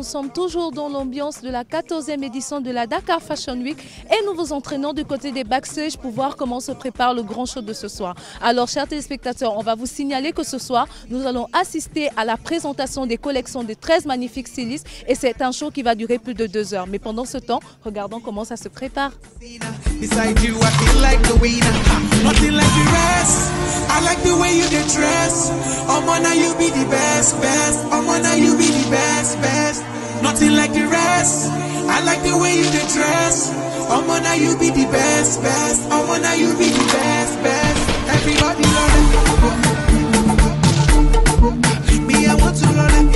sommes toujours dans l'ambiance de la 14e édition de la Dakar Fashion Week et nous vous entraînons du côté des backstage pour voir comment se prépare le grand show de ce soir. Alors, chers téléspectateurs, on va vous signaler que ce soir, nous allons assister à la présentation des collections de 13 magnifiques stylistes et c'est un show qui va durer plus de 2 heures. Mais pendant ce temps, regardons comment ça se prépare. Beside you, I feel like the winner. Nothing like the rest. I like the way you get dressed. Now you be the best, best. Now you be the best, best. Nothing like the rest. I like the way you get dressed. Now you be the best, best. Now you be the best, best. Everybody love it. Me, I want to love it.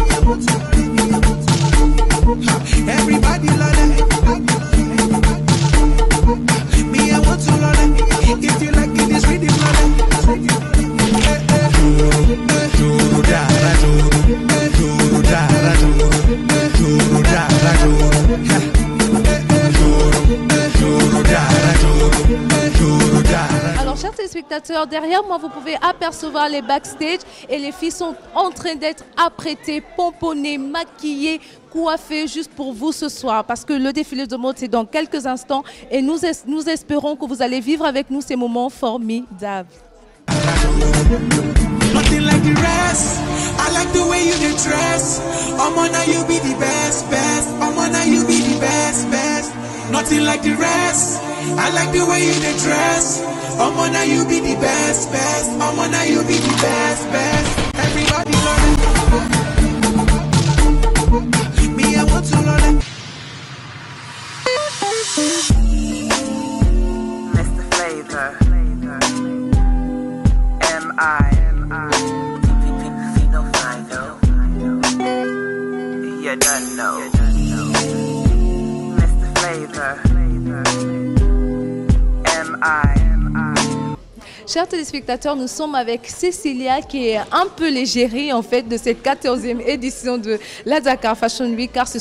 Everybody love it. Me, I want to love it. If you like it, this rhythm, love it. Alors, chers téléspectateurs, derrière moi, vous pouvez apercevoir les backstage et les filles sont en train d'être apprêtées, pomponnées, maquillées, coiffées juste pour vous ce soir parce que le défilé de mode c'est dans quelques instants et nous espérons que vous allez vivre avec nous ces moments formidables. Nothing like the rest. I like the way you get dressed. Now you be the best, best. Now you be the best, best. Nothing like the rest. I like the way you get dressed. Now you be the best, best. Now you be the best, best. Everybody love it. Me, I want to love it. Mr. Flavor. M.I. Fino Fido. You don't know. Mr. Flavor. M.I. Chers téléspectateurs, nous sommes avec Cécilia qui est un peu l'égérie en fait de cette 14e édition de la Dakar Fashion Week car c'est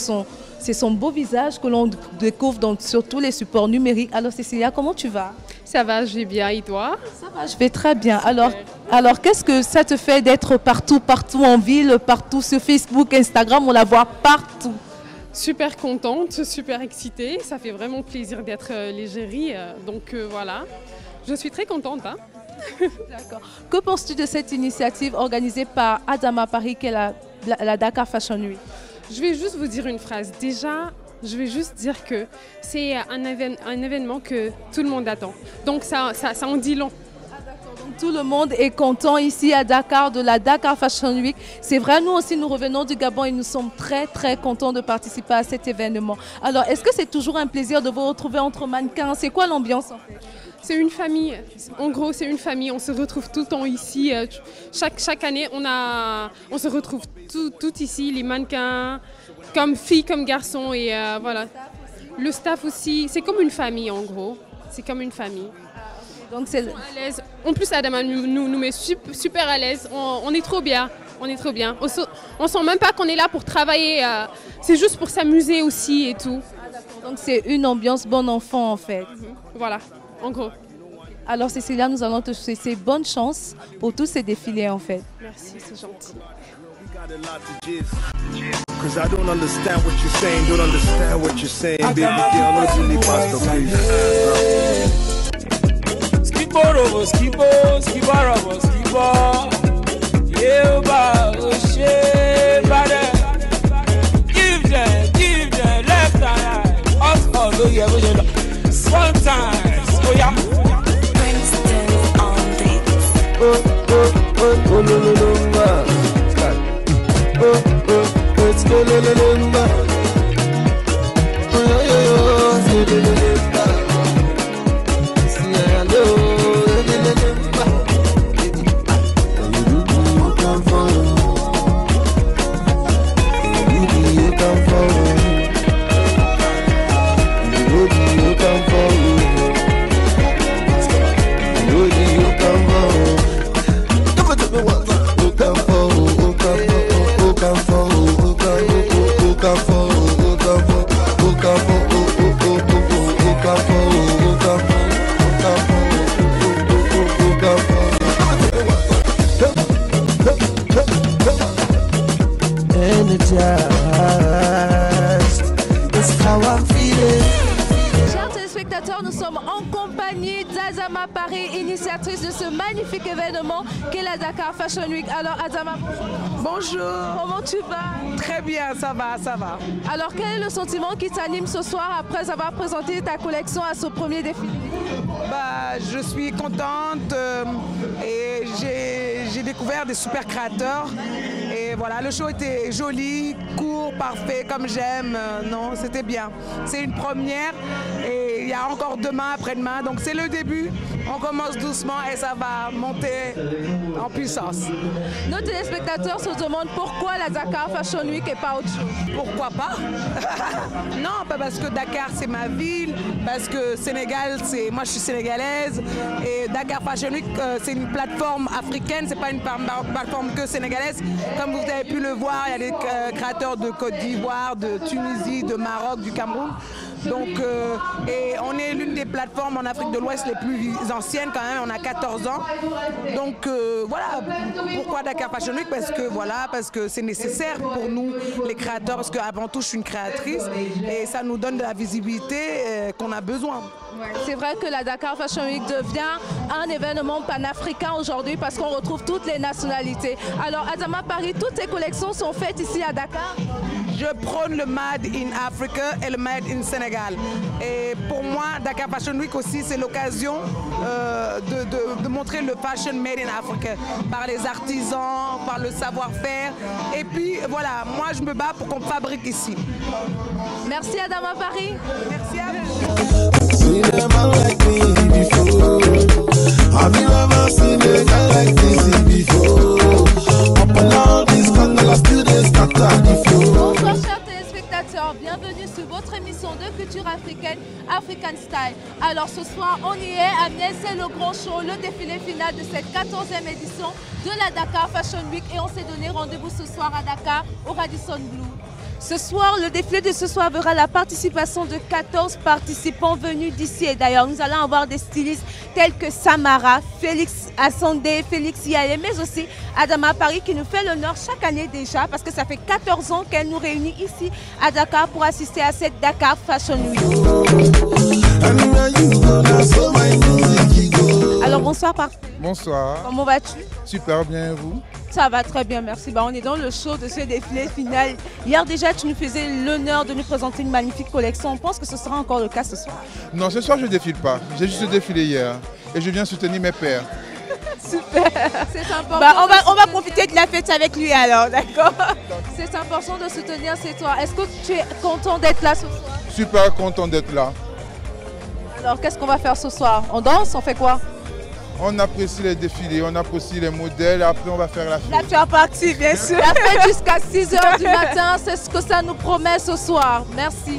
son beau visage que l'on découvre sur tous les supports numériques. Alors Cécilia, comment tu vas? Ça va, je vais bien, et toi? Ça va, je vais très bien. Alors qu'est-ce que ça te fait d'être partout en ville, partout sur Facebook, Instagram, on la voit partout? Super contente, super excitée, ça fait vraiment plaisir d'être l'égérie, donc voilà, je suis très contente. Hein. D'accord. Que penses-tu de cette initiative organisée par Adama Paris qui est la Dakar Fashion Week? Je vais juste vous dire une phrase. Déjà, je vais juste dire que c'est un événement que tout le monde attend. Donc ça en dit long. Donc, tout le monde est content ici à Dakar de la Dakar Fashion Week. C'est vrai, nous aussi, nous revenons du Gabon et nous sommes très, très contents de participer à cet événement. Alors, est-ce que c'est toujours un plaisir de vous retrouver entre mannequins? C'est quoi l'ambiance en fait? C'est une famille. En gros, c'est une famille. On se retrouve tout le temps ici. Chaque année, on se retrouve tout ici, les mannequins, comme filles, comme garçons. Et voilà. Le staff aussi. C'est comme une famille, en gros. C'est comme une famille. Donc c'est à l'aise. En plus, Adama nous met super à l'aise. On est trop bien. On est trop bien. On sent même pas qu'on est là pour travailler. C'est juste pour s'amuser aussi et tout. Donc c'est une ambiance bon enfant, en fait. Voilà. En gros. Alors Cécilia, nous allons te souhaiter bonne chance pour tous ces défilés en fait. Merci, c'est gentil. Cause I don't understand what you're saying, don't understand what you're saying, baby girl, no really pass the place. Skiborobo, skibarabo, Yeba, Oshe, Bade. Give them, left and right. Us all, oh yeah, we should. One time, oh yeah. Princeton on beats. Oh, no, it's no, oh, see, I know, you come forward. You come forward. You come forward. You come forward. Look at me once. You come forward. You come forward. You come téléspectateurs, nous sommes en compagnie d'Adama Paris, initiatrice de ce magnifique événement qu'est la Dakar Fashion Week. Alors Adama, Bonjour. comment tu vas? Très bien, ça va, ça va. Alors quel est le sentiment qui t'anime ce soir après avoir présenté ta collection à ce premier défilé? Je suis contente et j'ai découvert des super créateurs. Et voilà, le show était joli, court, parfait, comme j'aime. Non, c'était bien. C'est une première et il y a encore demain, après-demain. Donc c'est le début. On commence doucement et ça va monter en puissance. Nos téléspectateurs se demandent pourquoi la Dakar Fashion Week et pas autre chose. Pourquoi pas? Non, pas parce que Dakar c'est ma ville, parce que Sénégal, moi je suis sénégalaise et Dakar Fashion Week c'est une plateforme africaine, c'est pas une plateforme que sénégalaise. Comme vous avez pu le voir, il y a des créateurs de Côte d'Ivoire, de Tunisie, de Maroc, du Cameroun. Donc, et on est l'une des plateformes en Afrique de l'Ouest les plus anciennes quand même, on a 14 ans. Donc voilà, pourquoi Dakar Fashion Week? Parce que c'est nécessaire pour nous les créateurs, parce qu'avant tout je suis une créatrice et ça nous donne de la visibilité qu'on a besoin. C'est vrai que la Dakar Fashion Week devient un événement panafricain aujourd'hui parce qu'on retrouve toutes les nationalités. Alors Adama Paris, toutes tes collections sont faites ici à Dakar? Je prône le Made in Africa et le Made in Sénégal. Et pour moi, Dakar Fashion Week aussi, c'est l'occasion de montrer le fashion Made in Africa par les artisans, par le savoir-faire. Et puis voilà, moi je me bats pour qu'on fabrique ici. Merci Adama Paris. Merci à vous. Seen a man like me before. Have you ever seen a guy like this before? Up and all this scandal, still they scatter the floor. Bonsoir chers téléspectateurs, bienvenue sur votre émission de culture africaine, African Style. Alors ce soir on y est, Amiel, c'est le grand show, le défilé final de cette 14e édition de la Dakar Fashion Week et on s'est donné rendez-vous ce soir à Dakar au Radisson Blu. Ce soir, le défilé de ce soir verra la participation de 14 participants venus d'ici. Et d'ailleurs, nous allons avoir des stylistes tels que Samara, Félix Assandé, Félix Yale, mais aussi Adama Paris qui nous fait l'honneur chaque année déjà parce que ça fait 14 ans qu'elle nous réunit ici à Dakar pour assister à cette Dakar Fashion Week. Alors bonsoir Parfait. Bonsoir. Comment vas-tu? Super bien, et vous? Ça va très bien, merci. On est dans le show de ce défilé final. Hier déjà, tu nous faisais l'honneur de nous présenter une magnifique collection. On pense que ce sera encore le cas ce soir. Non, ce soir je ne défile pas. J'ai juste défilé hier et je viens soutenir mes pères. Super. C'est important. On va profiter de la fête avec lui alors, d'accord? C'est important de soutenir ces toits. Est-ce que tu es content d'être là ce soir? Super content d'être là. Alors qu'est-ce qu'on va faire ce soir? On danse? On fait quoi? On apprécie les défilés, on apprécie les modèles, après on va faire la fête. La faire partie, bien sûr. La fête jusqu'à 6 h du matin, c'est ce que ça nous promet ce soir. Merci.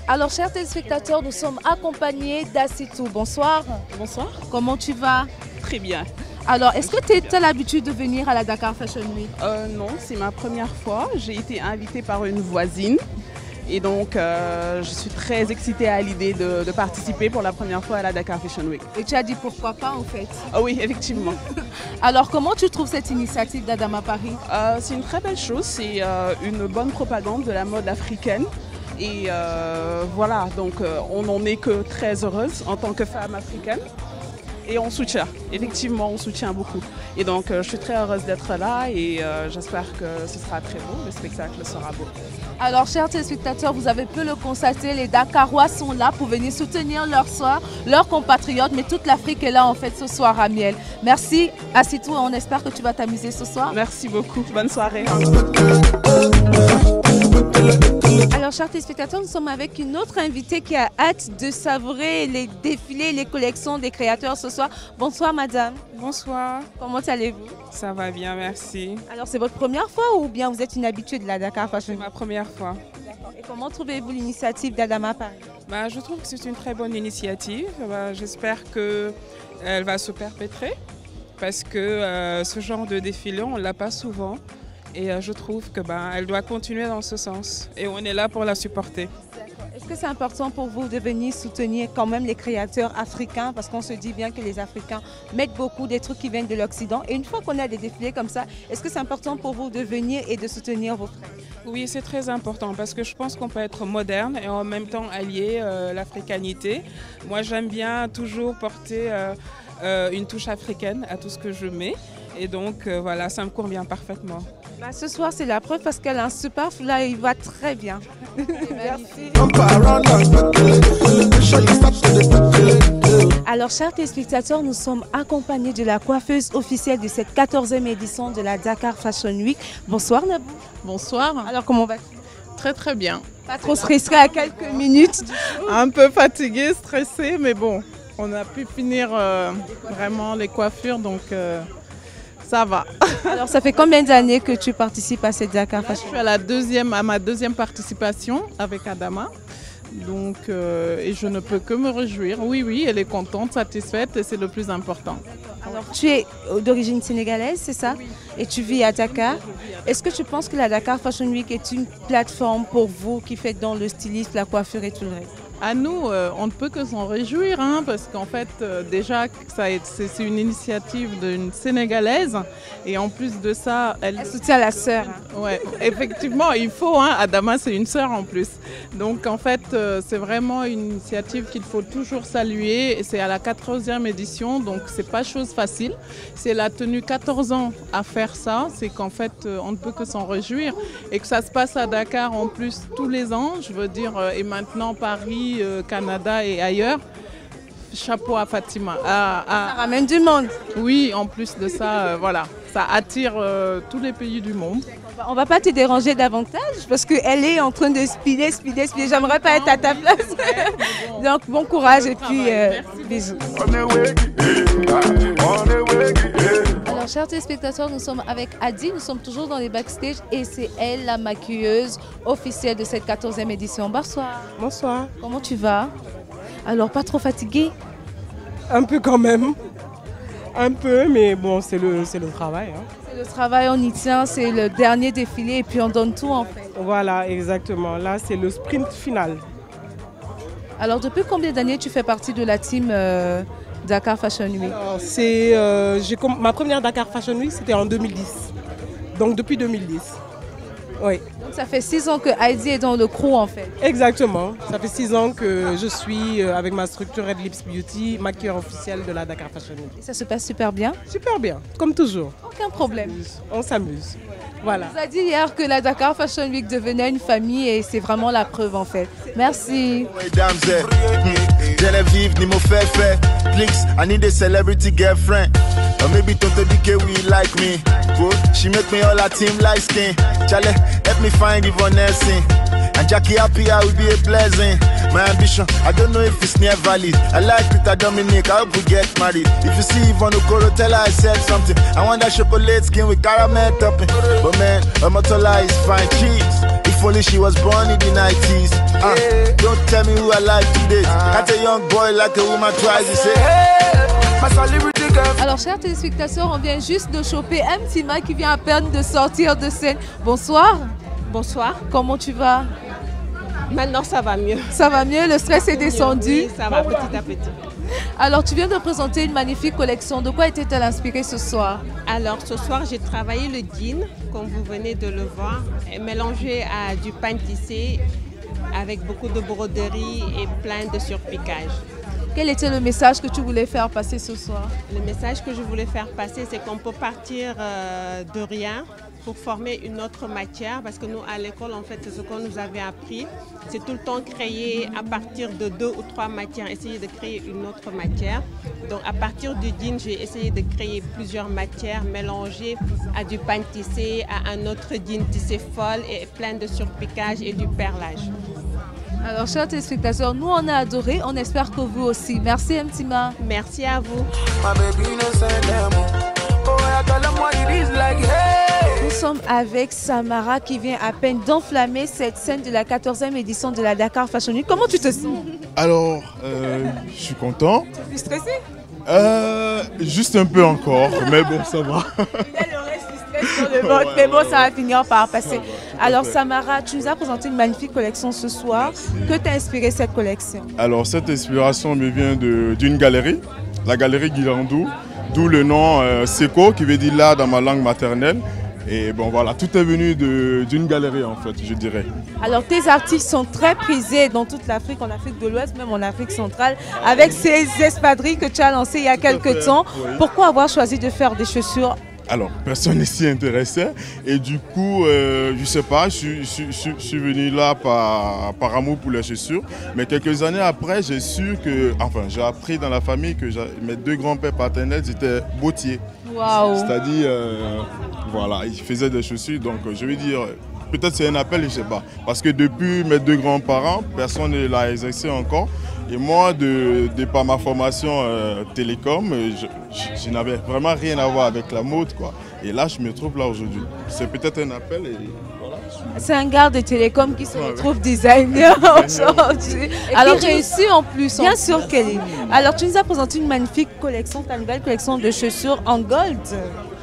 Alors, chers téléspectateurs, nous sommes accompagnés d'Assitou. Bonsoir. Bonsoir. Comment tu vas? Très bien. Alors, est-ce que tu as l'habitude de venir à la Dakar Fashion Week? Non, c'est ma première fois. J'ai été invitée par une voisine. Et donc, je suis très excitée à l'idée de participer pour la première fois à la Dakar Fashion Week. Et tu as dit pourquoi pas en fait? Oui, effectivement. Alors, comment tu trouves cette initiative d'Adama Paris? C'est une très belle chose. C'est une bonne propagande de la mode africaine. Et voilà, donc on n'en est que très heureuse en tant que femme africaine. Et on soutient, effectivement, on soutient beaucoup. Et donc, je suis très heureuse d'être là et j'espère que ce sera très beau, le spectacle sera beau. Alors, chers téléspectateurs, vous avez pu le constater, les Dakarois sont là pour venir soutenir leurs soeurs, leurs compatriotes, mais toute l'Afrique est là en fait ce soir à Miel. Merci, Assitou, on espère que tu vas t'amuser ce soir. Merci beaucoup, bonne soirée. Alors, chers téléspectateurs, nous sommes avec une autre invitée qui a hâte de savourer les défilés, les collections des créateurs ce soir. Bonsoir, madame. Bonsoir. Comment allez-vous? Ça va bien, merci. Alors, c'est votre première fois ou bien vous êtes une habituée de la Dakar Fashion Week? C'est ma première fois. D'accord. Et comment trouvez-vous l'initiative d'Adama Paris? Je trouve que c'est une très bonne initiative. J'espère qu'elle va se perpétrer parce que ce genre de défilé, on ne l'a pas souvent. Et je trouve qu'elle doit continuer dans ce sens. Et on est là pour la supporter. D'accord. Est-ce que c'est important pour vous de venir soutenir quand même les créateurs africains? Parce qu'on se dit bien que les Africains mettent beaucoup des trucs qui viennent de l'Occident. Et une fois qu'on a des défilés comme ça, est-ce que c'est important pour vous de venir et de soutenir vos frères? Oui, c'est très important parce que je pense qu'on peut être moderne et en même temps allier l'africanité. Moi, j'aime bien toujours porter une touche africaine à tout ce que je mets. Et donc, voilà, ça me convient parfaitement. Bah, ce soir, c'est la preuve parce qu'elle a un super foulard, il va très bien. Merci. Alors, chers téléspectateurs, nous sommes accompagnés de la coiffeuse officielle de cette 14e édition de la Dakar Fashion Week. Bonsoir Nabou. Bonsoir. Alors, comment va-t-il? Très très bien. Pas trop stressé à quelques minutes. Un peu fatigué, stressé, mais bon, on a pu finir vraiment les coiffures, donc ça va. Alors, ça fait combien d'années que tu participes à cette Dakar Fashion Week? Je suis à ma deuxième participation avec Adama. Donc, et je ne peux que me réjouir. Oui, elle est contente, satisfaite et c'est le plus important. Alors, tu es d'origine sénégalaise, c'est ça? Oui. Et tu vis à Dakar. Est-ce que tu penses que la Dakar Fashion Week est une plateforme pour vous qui faites dans le stylisme, la coiffure et tout le reste? À nous, on ne peut que s'en réjouir, hein, parce qu'en fait, déjà, c'est une initiative d'une Sénégalaise. Et en plus de ça, elle soutient la sœur. Ouais, effectivement, il faut. Hein, Adama, c'est une sœur en plus. Donc, en fait, c'est vraiment une initiative qu'il faut toujours saluer. C'est à la 14e édition, donc c'est pas chose facile. C'est la tenue 14 ans à faire ça. C'est qu'en fait, on ne peut que s'en réjouir. Et que ça se passe à Dakar en plus tous les ans, je veux dire, et maintenant Paris, Canada et ailleurs. Chapeau à Fatima. Ça ramène du monde. Oui, en plus de ça, voilà, ça attire tous les pays du monde. On ne va pas te déranger davantage parce qu'elle est en train de speeder. J'aimerais pas être à ta place. Donc bon courage et puis bisous. Alors chers téléspectateurs, nous sommes avec Adi, nous sommes toujours dans les backstage et c'est elle la maquilleuse officielle de cette 14e édition. Bonsoir. Bonsoir. Comment tu vas? Alors pas trop fatiguée? Un peu quand même. Un peu, mais bon, c'est le travail. Hein. C'est le travail, on y tient, c'est le dernier défilé et puis on donne tout en fait. Voilà, exactement. Là, c'est le sprint final. Alors depuis combien d'années tu fais partie de la team Dakar Fashion Week? Alors, ma première Dakar Fashion Week, c'était en 2010. Donc depuis 2010. Oui. Donc ça fait 6 ans que Heidi est dans le crew en fait. Exactement. Ça fait 6 ans que je suis avec ma structure Red Lips Beauty, maquilleur officielle de la Dakar Fashion Week. Et ça se passe super bien? Super bien, comme toujours. Aucun problème. On s'amuse. Voilà. On nous a dit hier que la Dakar Fashion Week devenait une famille et c'est vraiment la preuve en fait. Merci. Genevieve, Nimo Fefe, Flix, I need a celebrity girlfriend. Or maybe Toto DK will like me. She make me all her team like skin. Charlie, help me find Yvonne Nelson. And Jackie Happy, I will be a blessing. My ambition, I don't know if it's near valid. I like Peter Dominic, I hope we get married. If you see Yvonne Okoro, tell her I said something. I want that chocolate skin with caramel topping. But man, Omotola is fine cheese. If only she was born in the 90s. Don't tell me who I like today. Got a young boy like a woman twice. You say, my celebrity girl. Alors, chers téléspectateurs, on vient juste de choper Mtima qui vient à peine de sortir de scène. Bonsoir. Bonsoir. Comment tu vas? Maintenant, ça va mieux. Ça va mieux, le stress est descendu. Oui, ça va petit à petit. Alors, tu viens de présenter une magnifique collection. De quoi était-elle inspirée ce soir? Alors, ce soir, j'ai travaillé le jean, comme vous venez de le voir, mélangé à du pain tissé avec beaucoup de broderie et plein de surpiquage. Quel était le message que tu voulais faire passer ce soir? Le message que je voulais faire passer, c'est qu'on peut partir de rien pour former une autre matière, parce que nous, à l'école, en fait, ce qu'on nous avait appris, c'est tout le temps créer à partir de 2 ou 3 matières, essayer de créer une autre matière. Donc, à partir du jean, j'ai essayé de créer plusieurs matières mélangées à du pain tissé, à un autre jean tissé folle et plein de surpiquage et du perlage. Alors, chers téléspectateurs, nous, on a adoré. On espère que vous aussi. Merci, Mtima. Merci à vous. Nous sommes avec Samara qui vient à peine d'enflammer cette scène de la 14e édition de la Dakar Fashion Week. Comment tu te sens? Alors, je suis content. Tu es stressé? Juste un peu encore, mais bon, ça va. Il y a le reste du stress Mais bon, ça va finir par passer. Alors Samara, tu nous as présenté une magnifique collection ce soir. Que t'a inspiré cette collection? Alors cette inspiration me vient d'une galerie, la galerie Guilandou, d'où le nom Seko qui veut dire là dans ma langue maternelle. Et bon voilà, tout est venu d'une galerie en fait, je dirais. Alors tes artistes sont très prisés dans toute l'Afrique, en Afrique de l'Ouest, même en Afrique centrale, avec ces espadrilles que tu as lancées il y a quelques temps. Oui. Pourquoi avoir choisi de faire des chaussures? Alors, personne ne s'y intéressait et du coup, je ne sais pas, je suis venu là par amour pour les chaussures. Mais quelques années après, j'ai su que, enfin, j'ai appris dans la famille que mes deux grands-pères paternels étaient bottiers. Wow. C'est-à-dire, voilà, ils faisaient des chaussures. Donc, je veux dire, peut-être c'est un appel, je ne sais pas. Parce que depuis mes deux grands-parents, personne ne l'a exercé encore. Et moi, par ma formation télécom, je n'avais vraiment rien à voir avec la mode, quoi. Et là, je me trouve là aujourd'hui. C'est peut-être un appel et voilà. C'est un gars de télécom qui se retrouve designer aujourd'hui. Alors qui réussit en plus. Bien sûr qu'elle est. Alors, tu nous as présenté une magnifique collection, ta nouvelle collection de chaussures en gold.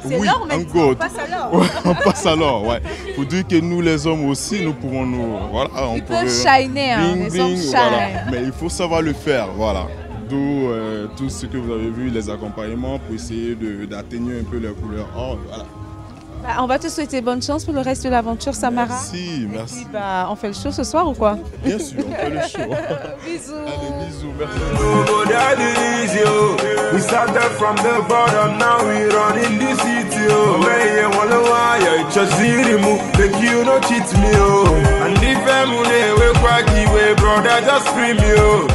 C'est oui, l'or, mais on passe à l'or. Ouais, on passe à l'or, ouais. Il faut dire que nous, les hommes aussi, nous pouvons nous... Voilà, on peut shiner, hein, les hommes shine. Voilà. Mais il faut savoir le faire, voilà. D'où tout ce que vous avez vu, les accompagnements pour essayer d'atténuer un peu les couleurs or, voilà. Bah, on va te souhaiter bonne chance pour le reste de l'aventure, Samara. Merci, merci. Et puis, bah, on fait le show ce soir ou quoi? Bien sûr, on fait le show. Bisous. Allez, bisous, merci. We started from the bottom, now we run in the city. Just make you no cheat me. And if I'm we quacky way, brother, just scream you.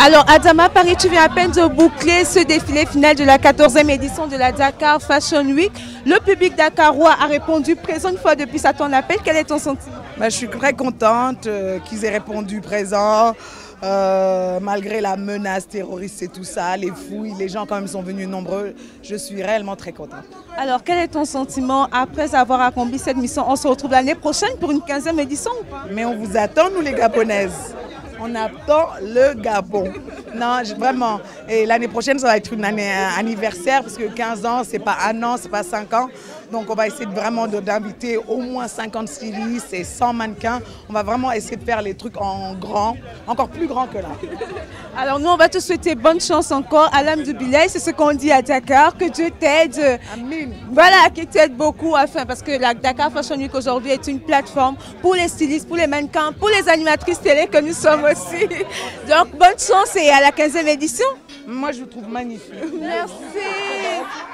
Alors Adama Paris, tu viens à peine de boucler ce défilé final de la 14e édition de la Dakar Fashion Week. Le public dakarois a répondu présent une fois de plus à ton appel. Quel est ton sentiment? Je suis très contente qu'ils aient répondu présent. Malgré la menace terroriste et tout ça, les fouilles, les gens quand même sont venus nombreux. Je suis réellement très contente. Alors quel est ton sentiment après avoir accompli cette mission? On se retrouve l'année prochaine pour une 15e édition ou pas? Mais on vous attend, nous les Gabonaises. On attend le Gabon. Non, vraiment. Et l'année prochaine, ça va être une année anniversaire parce que 15 ans, c'est pas un an, c'est pas 5 ans. Donc on va essayer vraiment d'inviter au moins 50 stylistes et 100 mannequins. On va vraiment essayer de faire les trucs en grand, encore plus grand que là. Alors nous, on va te souhaiter bonne chance encore à l'âme du Bilay. C'est ce qu'on dit à Dakar, que Dieu t'aide. Amen. Voilà, qu'il t'aide beaucoup, parce que la Dakar Fashion Week aujourd'hui est une plateforme pour les stylistes, pour les mannequins, pour les animatrices télé que nous sommes aussi. Donc bonne chance et à la 15e édition. Moi, je vous trouve magnifique. Merci.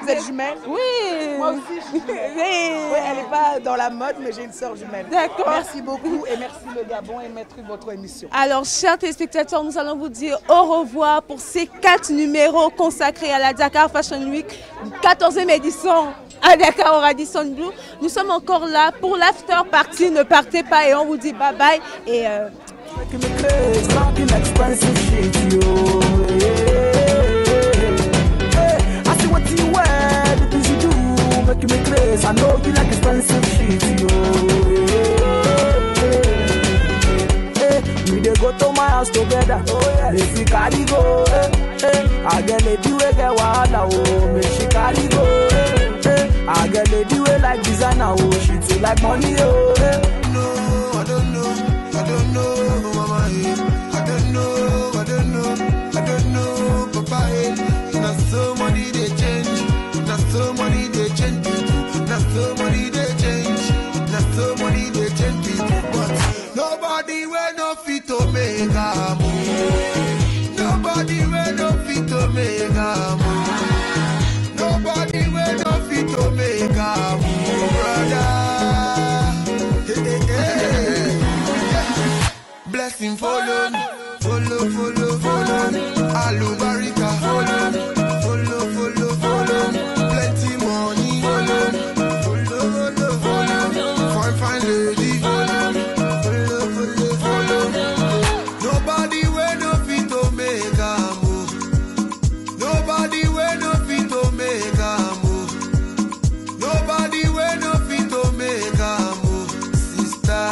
Vous êtes jumelles? Oui. Moi aussi, je suis jumelle. Oui, elle n'est pas dans la mode, mais j'ai une sœur jumelle. D'accord. Merci beaucoup et merci le Gabon et maître votre émission. Alors, chers téléspectateurs, nous allons vous dire au revoir pour ces 4 numéros consacrés à la Dakar Fashion Week, 14e édition à Dakar au Radisson Blu. Nous sommes encore là pour l'after party. Ne partez pas et on vous dit bye bye. Et making me crazy. I know you like expensive shit, yo. We dey go to my house together. Make we carry go. I get lady we get wahala, oh. Make she carry go. I get lady we like designer, oh. She too like money, oh. No, I don't know, mama. I don't know, papa. Not so money they change, not so money they change. Not so money they change, not so money they change people. But nobody will no fit to make a move. Nobody will no fit to make a move. Nobody will no fit to make a move, brother. Hey. Blessing follow me, follow me. Alubarika follow me, follow me. Plenty money follow me. Fine lady, follow me. Nobody will no fit to make a move. Nobody will no fit to make a move. Nobody will no fit to make a move, sister.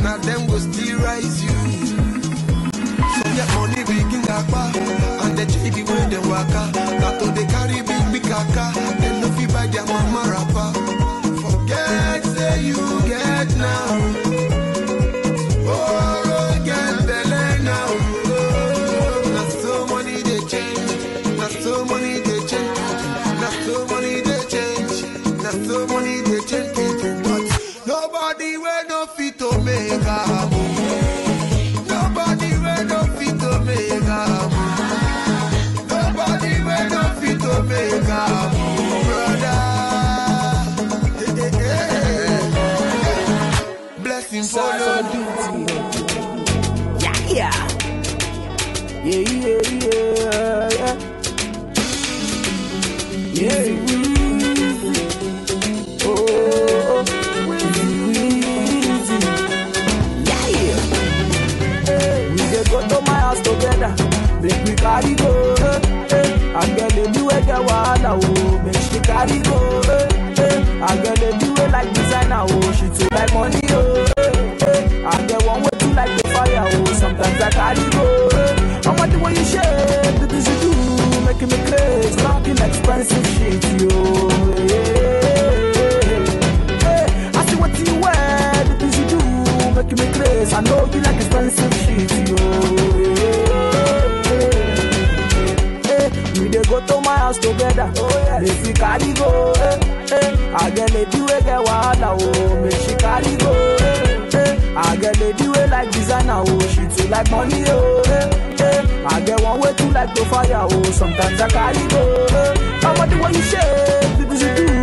Now them go still rise you. So get money big in Dakar, and the JD way they waka. That to they carry big kaka. Them no fit buy their mama rapper. Forget say you get now. Oh, get the land now. Not so money they change. Not so money they change. Not so money they change. Not so money they change people. But nobody will no fit to make a move. Nobody will no fit to make a move. Nobody will no fit to make a move, brother. Blessing follow me. Yeah. Go to my house together, make me carry go. I get lady we get wahala, oh. Make she carry go. I get lady we like designer, oh. She too like money, oh. I get one way too like the fire, oh. Sometimes I carry go. I want the way you shake, the things you do, making me crazy, talking expensive shit, yo. I see what you wear, the things you do, making me crazy. I know you like expensive shit, yo. go to my house together. Make we carry go. I get lady we get wahala, oh, make she carry go. I get lady we like designer, oh, she too like money, oh. I get one way too like to fire, oh, sometimes I carry go. How about the way you shake, people should do.